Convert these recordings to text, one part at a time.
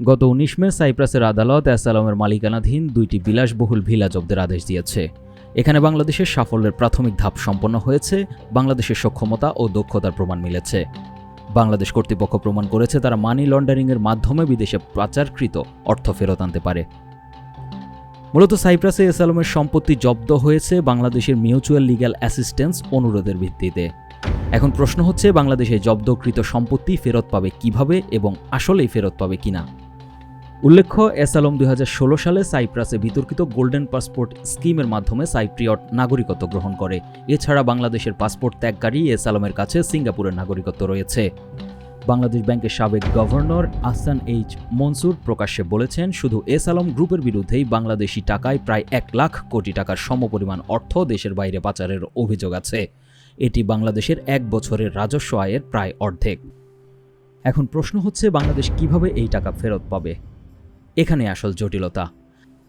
গত ১৯ মে সাইপ্রাসের আদালত অ্যাসালমের মালিকানাধীন ২টি বিলাসবহুল ভিলা জব্দের আদেশ দিয়েছে। এখানে বাংলাদেশের সাফল্যের প্রাথমিক ধাপ সম্পন্ন হয়েছে, বাংলাদেশের সক্ষমতা ও দক্ষতার প্রমাণ মিলেছে। বাংলাদেশ কর্তৃপক্ষ প্রমাণ করেছে তারা মানি লন্ডারিংয়ের মাধ্যমে বিদেশে পাচারকৃত অর্থ ফেরত আনতে পারে। মূলত সাইপ্রাসে অ্যাসালমের সম্পত্তি জব্দ হয়েছে বাংলাদেশের মিউচুয়াল লিগ্যাল অ্যাসিস্ট্যান্স অনুরোধের ভিত্তিতে। এখন প্রশ্ন হচ্ছে, বাংলাদেশে জব্দকৃত সম্পত্তি ফেরত পাবে কিভাবে এবং আসলেই ফেরত পাবে কিনা। উল্লেখ্য, অ্যাসালম ২০১৬ সালে সাইপ্রাসে বিতর্কিত গোল্ডেন পাসপোর্ট স্কিমের মাধ্যমে সাইপ্রিয়ট নাগরিকত্ব গ্রহণ করে। এছাড়া বাংলাদেশের পাসপোর্ট ত্যাগকারী অ্যাসালমের কাছে সিঙ্গাপুরের নাগরিকত্ব রয়েছে। বাংলাদেশ ব্যাংকের সাবেক গভর্নর আহসান এইচ মনসুর প্রকাশ্যে বলেছেন, শুধু অ্যাসালম গ্রুপের বিরুদ্ধেই বাংলাদেশি টাকায় প্রায় ১ লাখ কোটি টাকার সমপরিমাণ অর্থ দেশের বাইরে পাচারের অভিযোগ আছে। এটি বাংলাদেশের ১ বছরের রাজস্ব আয়ের প্রায় অর্ধেক। এখন প্রশ্ন হচ্ছে, বাংলাদেশ কিভাবে এই টাকা ফেরত পাবে? এখানে আসল জটিলতা।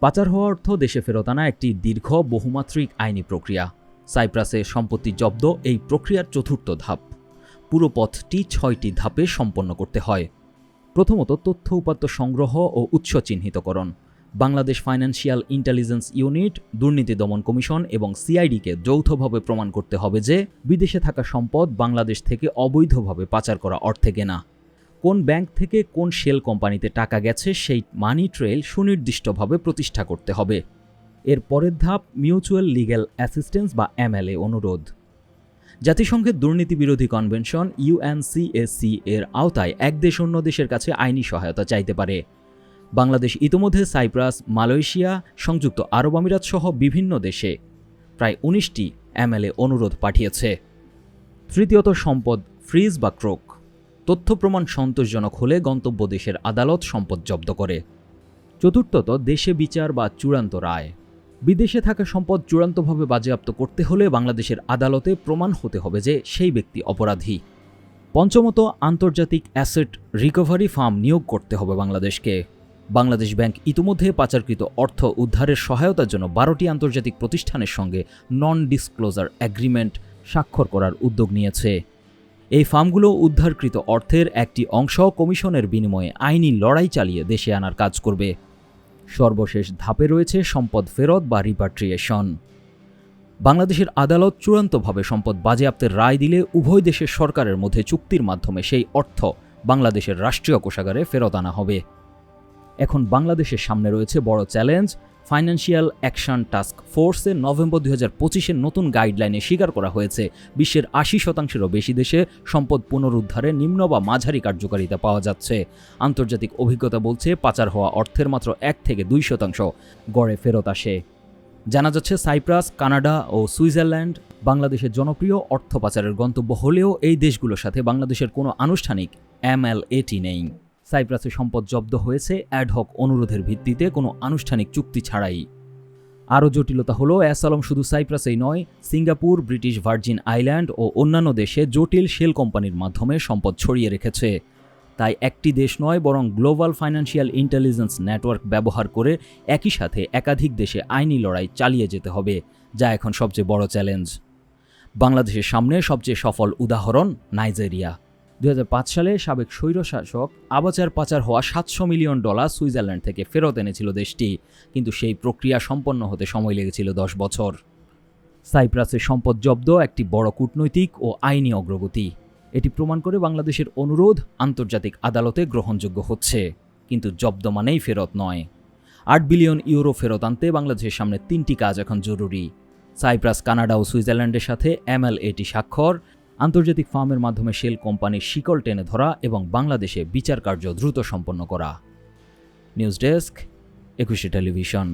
পাচার হওয়া অর্থ দেশে ফেরত আনা একটি দীর্ঘ বহুমাত্রিক আইনি প্রক্রিয়া। সাইপ্রাসে সম্পত্তি জব্দ এই প্রক্রিয়ার চতুর্থ ধাপ। পুরো পথটি ৬টি ধাপে সম্পন্ন করতে হয়। প্রথমত, তথ্য উপাত্ত সংগ্রহ ও উৎস চিহ্নিতকরণ। বাংলাদেশ ফাইন্যান্সিয়াল ইন্টেলিজেন্স ইউনিট, দুর্নীতি দমন কমিশন এবং সিআইডিকে যৌথভাবে প্রমাণ করতে হবে যে বিদেশে থাকা সম্পদ বাংলাদেশ থেকে অবৈধভাবে পাচার করা অর্থে কেনা। কোন ব্যাংক থেকে কোন শেল কোম্পানিতে টাকা গেছে সেই মানি ট্রেল সুনির্দিষ্টভাবে প্রতিষ্ঠা করতে হবে। এর পরের ধাপ মিউচুয়াল লিগ্যাল অ্যাসিস্ট্যান্স বা এমএলএ অনুরোধ। জাতিসংঘের দুর্নীতি বিরোধী কনভেনশন ইউএনসিএসসি এর আওতায় এক দেশ অন্য দেশের কাছে আইনি সহায়তা চাইতে পারে। বাংলাদেশ ইতোমধ্যে সাইপ্রাস, মালয়েশিয়া, সংযুক্ত আরব আমিরাত সহ বিভিন্ন দেশে প্রায় ১৯টি এমএলএ অনুরোধ পাঠিয়েছে। তৃতীয়ত, সম্পদ ফ্রিজ বা ক্রোক। তথ্য প্রমাণ সন্তোষজনক হলে গন্তব্য দেশের আদালত সম্পদ জব্দ করে। চতুর্থত, দেশে বিচার বা চূড়ান্ত রায়। বিদেশে থাকা সম্পদ চূড়ান্তভাবে বাজেয়াপ্ত করতে হলে বাংলাদেশের আদালতে প্রমাণ হতে হবে যে সেই ব্যক্তি অপরাধী। পঞ্চমত, আন্তর্জাতিক অ্যাসেট রিকভারি ফার্ম নিয়োগ করতে হবে বাংলাদেশকে। বাংলাদেশ ব্যাংক ইতিমধ্যে পাচারকৃত অর্থ উদ্ধারের সহায়তার জন্য 12টি আন্তর্জাতিক প্রতিষ্ঠানের সঙ্গে নন ডিসক্লোজার অ্যাগ্রিমেন্ট স্বাক্ষর করার উদ্যোগ নিয়েছে। এই ফার্মগুলো উদ্ধারকৃত অর্থের একটি অংশ কমিশনের বিনিময়ে আইনি লড়াই চালিয়ে দেশে আনার কাজ করবে। সর্বশেষ ধাপে রয়েছে সম্পদ ফেরত বা রিপাট্রিয়েশন। বাংলাদেশের আদালত চূড়ান্তভাবে সম্পদ বাজেয়াপ্তের রায় দিলে উভয় দেশের সরকারের মধ্যে চুক্তির মাধ্যমে সেই অর্থ বাংলাদেশের রাষ্ট্রীয় কোষাগারে ফেরত আনা হবে। এখন বাংলাদেশের সামনে রয়েছে বড় চ্যালেঞ্জ। ফাইন্যান্সিয়াল অ্যাকশন টাস্ক ফোর্সের নভেম্বর ২০২৫-এর নতুন গাইডলাইনে স্বীকার করা হয়েছে বিশ্বের ৮০%-এরও বেশি দেশে সম্পদ পুনরুদ্ধারে নিম্ন বা মাঝারি কার্যকারিতা পাওয়া যাচ্ছে। আন্তর্জাতিক অভিজ্ঞতা বলছে পাচার হওয়া অর্থের মাত্র ১ থেকে ২% গড়ে ফেরত আসে। জানা যাচ্ছে সাইপ্রাস, কানাডা ও সুইজারল্যান্ড বাংলাদেশের জনপ্রিয় অর্থ পাচারের গন্তব্য হলেও এই দেশগুলোর সাথে বাংলাদেশের কোনো আনুষ্ঠানিক এমএলএটি নেই। সাইপ্রাসে সম্পদ জব্দ হয়েছে অ্যাডহক অনুরোধের ভিত্তিতে, কোনো আনুষ্ঠানিক চুক্তি ছাড়াই। আরও জটিলতা হলো, অ্যাসালম শুধু সাইপ্রাসেই নয়, সিঙ্গাপুর, ব্রিটিশ ভার্জিন আইল্যান্ড ও অন্যান্য দেশে জটিল শেল কোম্পানির মাধ্যমে সম্পদ ছড়িয়ে রেখেছে। তাই একটি দেশ নয়, বরং গ্লোবাল ফাইন্যান্সিয়াল ইন্টেলিজেন্স নেটওয়ার্ক ব্যবহার করে একই সাথে একাধিক দেশে আইনি লড়াই চালিয়ে যেতে হবে, যা এখন সবচেয়ে বড় চ্যালেঞ্জ। বাংলাদেশের সামনে সবচেয়ে সফল উদাহরণ নাইজেরিয়া। ২০০৫ সালে সাবেক স্বৈরশাসক আবাচার পাচার হওয়া $৭০০ মিলিয়ন সুইজারল্যান্ড থেকে ফেরত এনেছিল দেশটি, কিন্তু সেই প্রক্রিয়া সম্পন্ন হতে সময় লেগেছিল ১০ বছর। সাইপ্রাসের সম্পদ জব্দ একটি বড় কূটনৈতিক ও আইনি অগ্রগতি। এটি প্রমাণ করে বাংলাদেশের অনুরোধ আন্তর্জাতিক আদালতে গ্রহণযোগ্য হচ্ছে, কিন্তু জব্দ মানেই ফেরত নয়। ৮ বিলিয়ন ইউরো ফেরত আনতে বাংলাদেশের সামনে 3টি কাজ এখন জরুরি: সাইপ্রাস, কানাডা ও সুইজারল্যান্ডের সাথে এমএলএটি স্বাক্ষর, আন্তর্জাতিক ফার্মের মাধ্যমে শেল কোম্পানির শিকল টেনে ধরা এবং বাংলাদেশে বিচার কার্য দ্রুত সম্পন্ন করা। News desk, ২১ television.